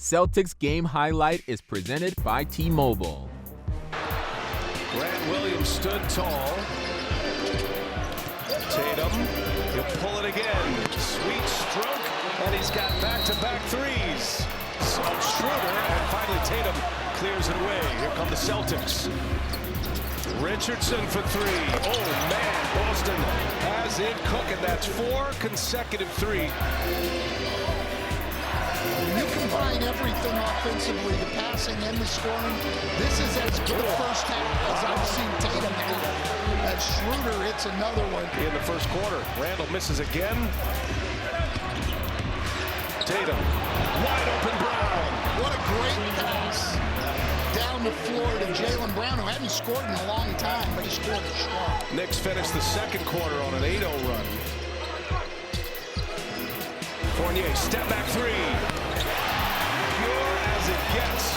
Celtics game highlight is presented by T-Mobile. Grant Williams stood tall. Tatum, he'll pull it again. Sweet stroke, and he's got back-to-back threes. So Schroeder, and finally Tatum clears it away. Here come the Celtics. Richardson for three. Oh man, Boston has it cooking. That's 4 consecutive threes. When you combine everything offensively, the passing and the scoring, this is as good a first half as I've seen Tatum have. As Schroeder hits another one. In the first quarter, Randall misses again. Tatum, wide open Brown. What a great pass down the floor to Jaylen Brown, who hadn't scored in a long time, but he scored strong. Knicks finished the second quarter on an 8-0 run. Fournier, step back three. Pure as it gets.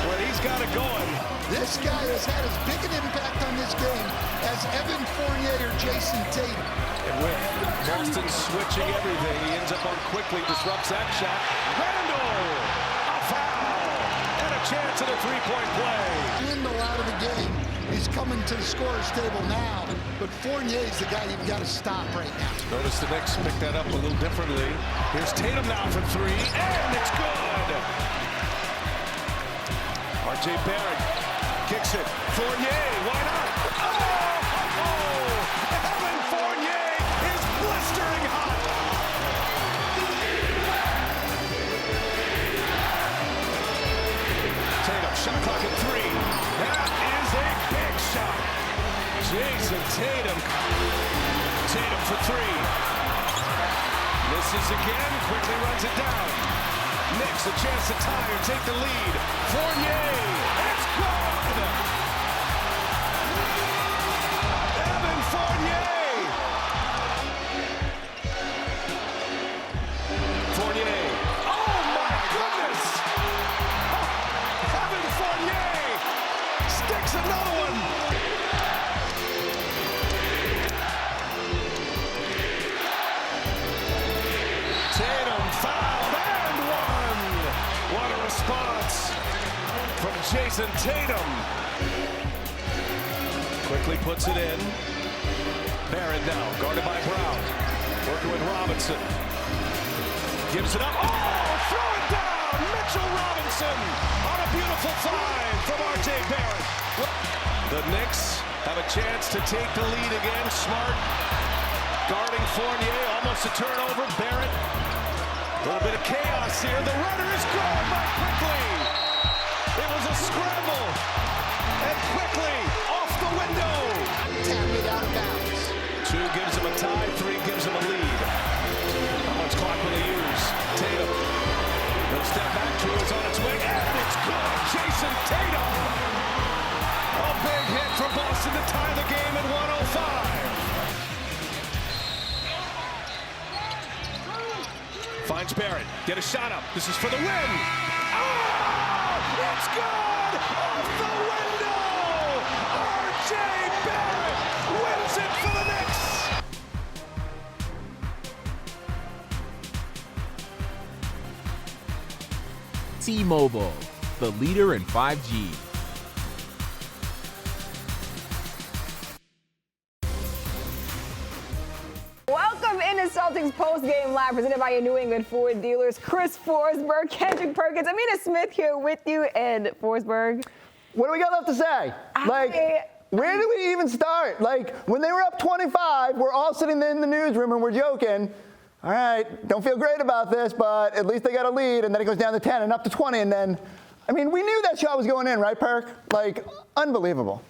When he's got it going. This guy has had as big an impact on this game as Evan Fournier or Jason Tatum. And with Boston switching everything, he ends up on quickly, disrupts that shot. Randall, a foul, and a chance at a three-point play. Randall out of the game. He's coming to the scorer's table now, but Fournier's the guy you've got to stop right now. Notice the Knicks pick that up a little differently. Here's Tatum now for three, and it's good. R.J. Barrett kicks it. Fournier, why not? Oh! Evan Fournier is blistering hot. Tatum, shot clock at 3. That is a big shot. Jason Tatum. Tatum for 3. Misses again, quickly runs it down. Knicks a chance to tie or take the lead. Fournier, it's gone! Evan Fournier! Fournier, oh my goodness! Oh, Evan Fournier sticks another one! Tatum fouled and one! What a response from Jason Tatum. Quickly puts it in. Barrett now, guarded by Brown. Working with Robinson. Gives it up. Oh, throw it down! Mitchell Robinson on a beautiful find from R.J. Barrett. The Knicks have a chance to take the lead again. Smart guarding Fournier, almost a turnover. Barrett, a little bit of chaos here. The runner is gone by Quickly. It was a scramble, and Quickly off the window. Tapped it out of bounds. 2 gives him a tie, 3 gives him a lead. How much clock will they use? Tatum. He'll step back, Drew is on its way, and it's good. Jason Tatum. A big hit for Boston to tie the game at 105. Finds Barrett. Get a shot up. This is for the win. Oh! It's good! Off the window! R.J. Barrett wins it for the Knicks! T-Mobile, the leader in 5G. Welcome into Celtics Postgame Live, presented by your New England Ford dealers. Chris Forsberg, Kendrick Perkins, Amina Smith here with you, and Forsberg. What do we got left to say? Where do we even start? When they were up 25, we're all sitting in the newsroom and we're joking. All right, don't feel great about this, but at least they got a lead, and then it goes down to 10 and up to 20, and then, we knew that shot was going in, right, Perk? Unbelievable.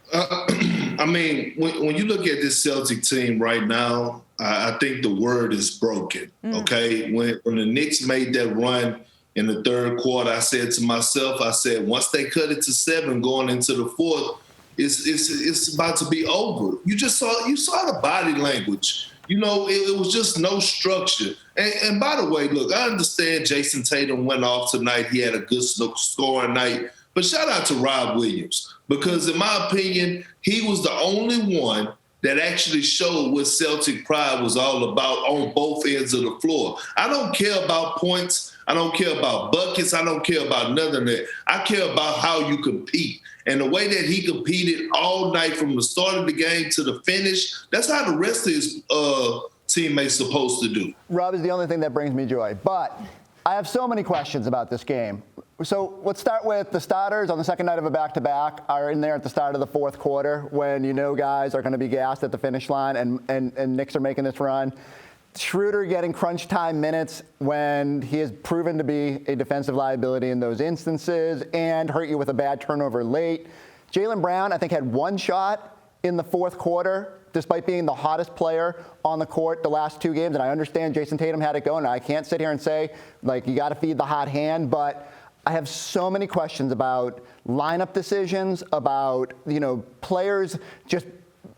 When you look at this Celtic team right now, I think the word is broken, okay? When the Knicks made that run in the third quarter, I said to myself, once they cut it to 7 going into the fourth, it's about to be over. You saw the body language. It was just no structure. And by the way, look, I understand Jason Tatum went off tonight. He had a good scoring night. But shout out to Rob Williams, because in my opinion, he was the only one that actually showed what Celtic pride was all about on both ends of the floor. I don't care about points. I don't care about buckets. I don't care about none of that. I care about how you compete. And the way that he competed all night from the start of the game to the finish, that's how the rest of his teammates supposed to do. Rob is the only thing that brings me joy. But I have so many questions about this game. So let's start with the starters on the second night of a back-to-back are in there at the start of the fourth quarter when you know guys are going to be gassed at the finish line and Knicks are making this run. Schroeder getting crunch time minutes when he has proven to be a defensive liability in those instances and hurt you with a bad turnover late. Jaylen Brown, I think, had one shot in the fourth quarter, despite being the hottest player on the court the last two games. And I understand Jason Tatum had it going. I can't sit here and say, like, you got to feed the hot hand, but I have so many questions about lineup decisions, about, players just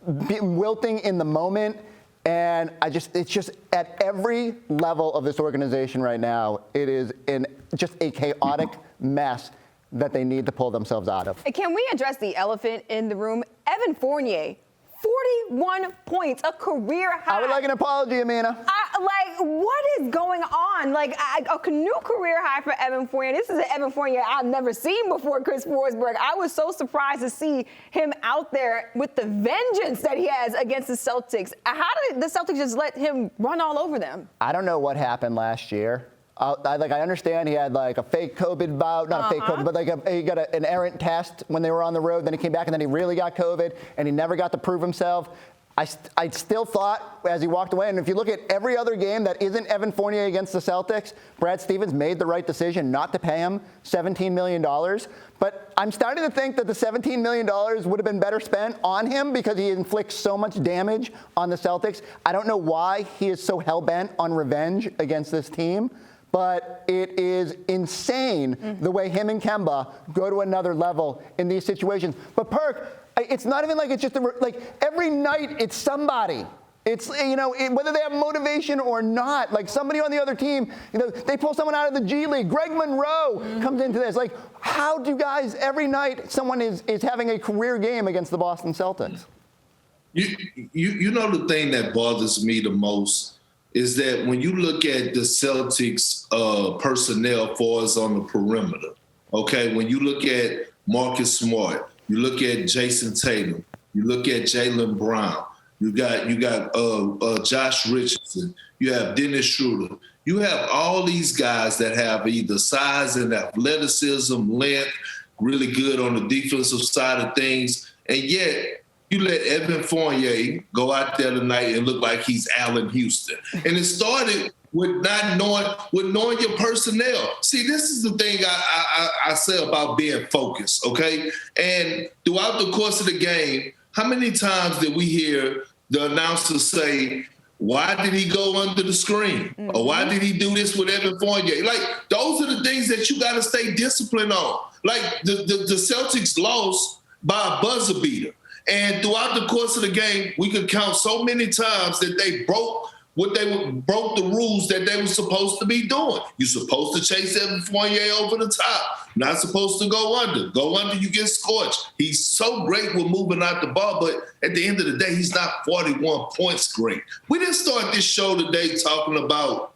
wilting in the moment. And it's just at every level of this organization right now, it is just a chaotic mess that they need to pull themselves out of. Can we address the elephant in the room? Evan Fournier, 41 points, a career high. I would like an apology, Amina. What is going on? A new career high for Evan Fournier. This is an Evan Fournier I've never seen before, Chris Forsberg. I was so surprised to see him out there with the vengeance that he has against the Celtics. How did the Celtics just let him run all over them? I don't know what happened last year. I understand he had a fake COVID bout, not a fake COVID, but he got an errant test when they were on the road. Then he came back and then he really got COVID and he never got to prove himself. I still thought as he walked away, and if you look at every other game that isn't Evan Fournier against the Celtics, Brad Stevens made the right decision not to pay him $17 million. But I'm starting to think that the $17 million would have been better spent on him because he inflicts so much damage on the Celtics. I don't know why he is so hell-bent on revenge against this team. But it is insane the way him and Kemba go to another level in these situations. But Perk, it's not even like it's just every night it's somebody. It's, whether they have motivation or not, somebody on the other team, they pull someone out of the G League. Greg Monroe comes into this. How do guys, every night someone is having a career game against the Boston Celtics? You know the thing that bothers me the most is that when you look at the Celtics personnel for us on the perimeter, okay, when you look at Marcus Smart, you look at Jason Tatum, you look at Jaylen Brown, you got Josh Richardson, you have Dennis Schroeder, you have all these guys that have either size and athleticism, length, really good on the defensive side of things, and yet you let Evan Fournier go out there tonight and look like he's Allen Houston. And it started with knowing your personnel. See, this is the thing I say about being focused, okay? And throughout the course of the game, how many times did we hear the announcer say, why did he go under the screen? Or why did he do this with Evan Fournier? Those are the things that you got to stay disciplined on. The Celtics lost by a buzzer beater. And throughout the course of the game, we could count so many times that they broke the rules that they were supposed to be doing. You're supposed to chase Evan Fournier over the top. Not supposed to go under. Go under, you get scorched. He's so great with moving out the ball, but at the end of the day, he's not 41 points great. We didn't start this show today talking about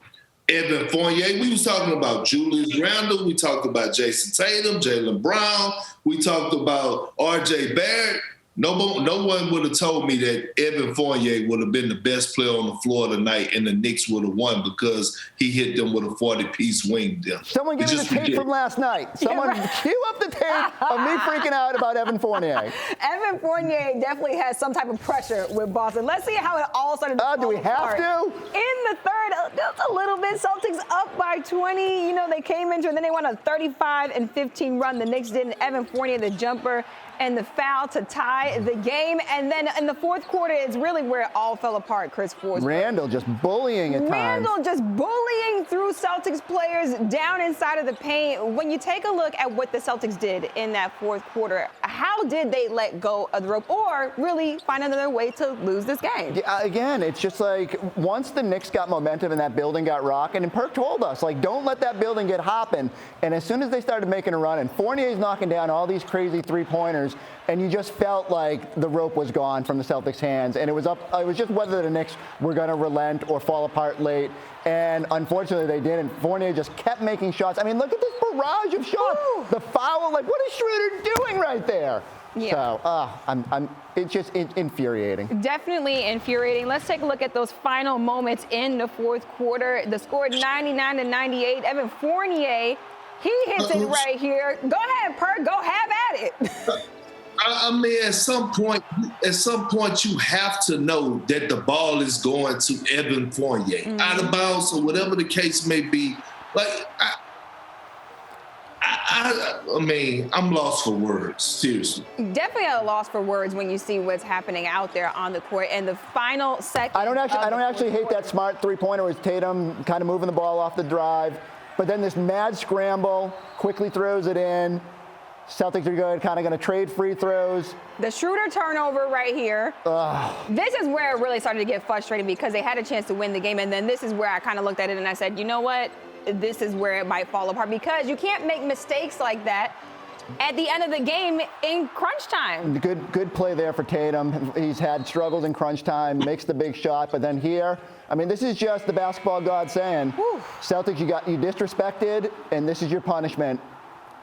Evan Fournier. We was talking about Julius Randle. We talked about Jason Tatum, Jaylen Brown. We talked about R.J. Barrett. No one would have told me that Evan Fournier would have been the best player on the floor tonight and the Knicks would have won because he hit them with a 40-piece wing dip. Someone give me the tape from last night. Someone cue up the tape of me freaking out about Evan Fournier. Evan Fournier definitely has some type of pressure with Boston. Let's see how it all started to fall do we have to? In the third, just a little bit. Celtics up by 20. They came into it, and then they went on a 35-15 run. The Knicks did, and Evan Fournier, the jumper, and the foul to tie the game. And then in the fourth quarter, it's really where it all fell apart, Chris Forsberg. Randle just bullying at times. Randle just bullying through Celtics players down inside of the paint. When you take a look at what the Celtics did in that fourth quarter, how did they let go of the rope or really find another way to lose this game? Yeah, again, it's just once the Knicks got momentum in that building got rocking. And Perk told us, like, don't let that building get hopping. And as soon as they started making a run, and Fournier's knocking down all these crazy three-pointers, and you just felt like the rope was gone from the Celtics' hands. And it was just whether the Knicks were going to relent or fall apart late. And unfortunately, they didn't. Fournier just kept making shots. I mean, look at this barrage of shots. Ooh. The foul, like, what is Schroeder doing right there? Yeah. So, it's just infuriating. Definitely infuriating. Let's take a look at those final moments in the fourth quarter. The score 99-98. Evan Fournier, he hits it right here. Go ahead, Perk. Go have at it. I mean, at some point, you have to know that the ball is going to Evan Fournier, out of bounds or whatever the case may be. Like, I mean, I'm lost for words, seriously. Definitely at a loss for words when you see what's happening out there on the court. And the final second. I don't actually hate that smart three-pointer with Tatum kind of moving the ball off the drive, but then this mad scramble, quickly throws it in. Celtics are good, kind of going to trade free throws. The Schroeder turnover right here. Ugh. This is where it really started to get frustrating because they had a chance to win the game. And then this is where I kind of looked at it and I said, you know what? This is where it might fall apart because you can't make mistakes like that at the end of the game in crunch time. Good play there for Tatum. He's had struggles in crunch time, makes the big shot, but then here, I mean, this is just the basketball god saying, whew. Celtics, you disrespected, and this is your punishment.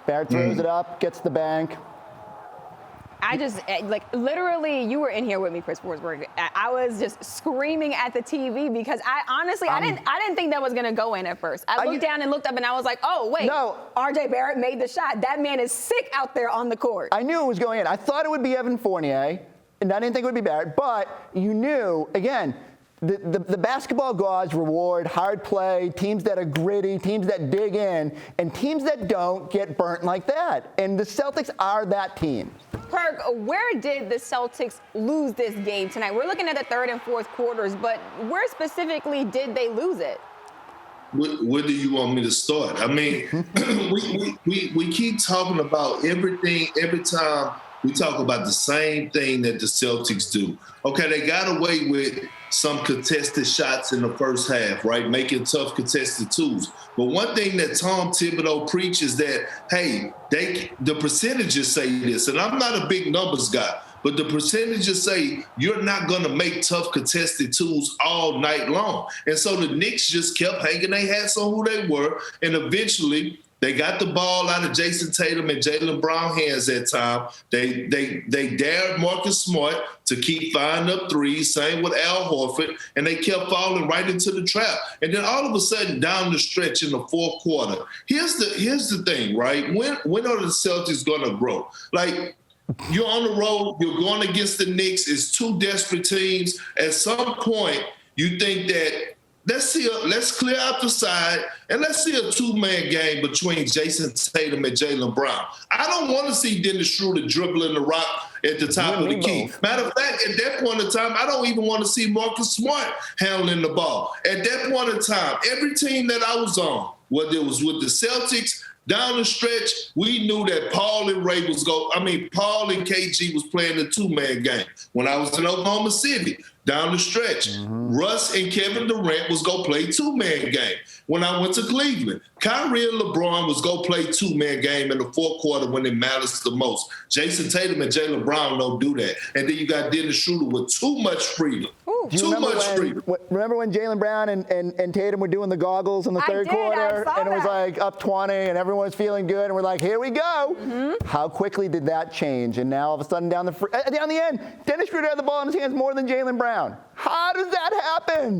Barrett throws it up, gets the bank. I just, like, literally, you were in here with me, Chris Forsberg. I was just screaming at the TV because I honestly, I didn't think that was going to go in at first. I looked down and looked up and I was like, oh, wait, no. RJ Barrett made the shot. That man is sick out there on the court. I knew it was going in. I thought it would be Evan Fournier, and I didn't think it would be Barrett, but you knew, again, the basketball gods reward hard play, teams that are gritty, teams that dig in, and teams that don't get burnt like that. And the Celtics are that team. Perk, where did the Celtics lose this game tonight? We're looking at the third and fourth quarters, but where specifically did they lose it? Where do you want me to start? I mean, we keep talking about everything every time we talk about the same thing that the Celtics do. Okay, they got away with some contested shots in the first half, right? Making tough contested twos. But one thing that Tom Thibodeau preaches that, hey, the percentages say this, and I'm not a big numbers guy, but the percentages say you're not going to make tough contested twos all night long. And so the Knicks just kept hanging their hats on who they were, and eventually they got the ball out of Jason Tatum and Jaylen Brown hands that time. They dared Marcus Smart to keep firing up threes, same with Al Horford, and they kept falling right into the trap. And then all of a sudden, down the stretch in the fourth quarter, here's the thing, right? When are the Celtics going to grow? Like, you're on the road, you're going against the Knicks, it's two desperate teams. At some point, you think that let's clear out the side and let's see a two-man game between Jason Tatum and Jaylen Brown. I don't want to see Dennis Schroeder dribbling the rock at the top of the key. Matter of fact, at that point in time, I don't even want to see Marcus Smart handling the ball. At that point in time, every team that I was on, whether it was with the Celtics, down the stretch, we knew that Paul and Paul and KG was playing the two-man game. When I was in Oklahoma City, down the stretch, Russ and Kevin Durant was going to play two-man game. When I went to Cleveland, Kyrie and LeBron was going to play two-man game in the fourth quarter when it matters the most. Jason Tatum and Jaylen Brown don't do that. And then you got Dennis Schroeder with too much freedom. Remember when Jaylen Brown and Tatum were doing the goggles in the third quarter? And it was like up 20 and everyone was feeling good and we're like, here we go. How quickly did that change? And now all of a sudden down the end, Dennis Schroeder had the ball in his hands more than Jaylen Brown. How does that happen?